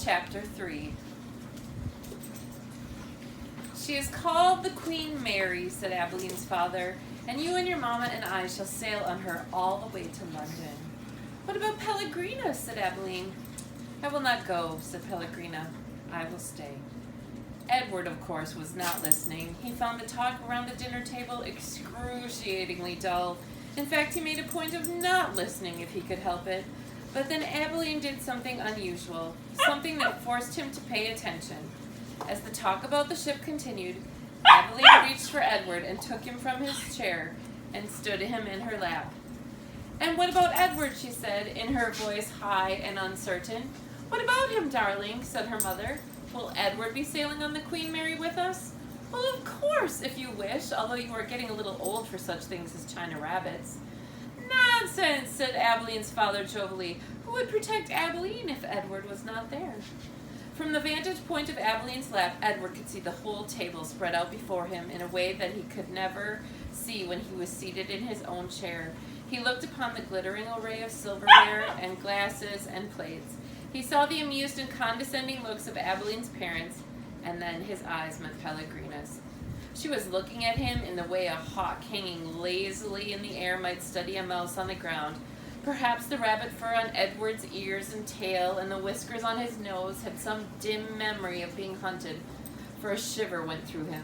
Chapter 3. She is called the Queen Mary, said Abeline's father, and you and your mamma and I shall sail on her all the way to London. What about Pellegrina, said Abeline. I will not go, said Pellegrina. I will stay. Edward, of course, was not listening. He found the talk around the dinner table excruciatingly dull. In fact, he made a point of not listening if he could help it. But then Abeline did something unusual, something that forced him to pay attention. As the talk about the ship continued, Abeline reached for Edward and took him from his chair and stood him in her lap. And what about Edward, she said, in her voice high and uncertain. What about him, darling, said her mother. Will Edward be sailing on the Queen Mary with us? Well, of course, if you wish, although you are getting a little old for such things as China rabbits. Nonsense, said Abeline's father jovially. Who would protect Abeline if Edward was not there? From the vantage point of Abeline's lap, Edward could see the whole table spread out before him in a way that he could never see when he was seated in his own chair. He looked upon the glittering array of silverware and glasses and plates. He saw the amused and condescending looks of Abeline's parents, and then his eyes met Pellegrina's. She was looking at him in the way a hawk hanging lazily in the air might study a mouse on the ground. Perhaps the rabbit fur on Edward's ears and tail and the whiskers on his nose had some dim memory of being hunted, for a shiver went through him.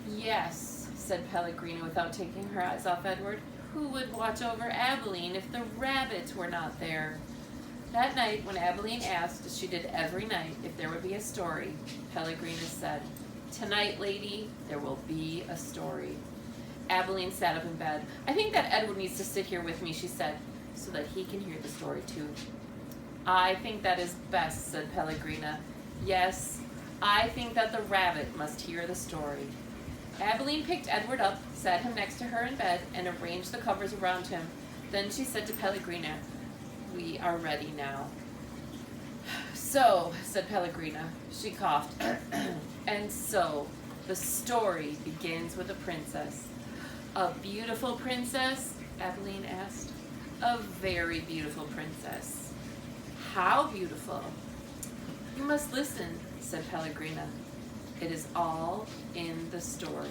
Yes, said Pellegrina without taking her eyes off Edward. Who would watch over Abeline if the rabbits were not there? That night, when Abeline asked, as she did every night, if there would be a story, Pellegrina said, Tonight, lady, there will be a story. Abeline sat up in bed. I think that Edward needs to sit here with me, she said, so that he can hear the story too. I think that is best, said Pellegrina. Yes, I think that the rabbit must hear the story. Abeline picked Edward up, sat him next to her in bed, and arranged the covers around him. Then she said to Pellegrina, We are ready now. So, said Pellegrina. She coughed. And so, the story begins with a princess. A beautiful princess? Abeline asked. A very beautiful princess. How beautiful? You must listen, said Pellegrina. It is all in the story.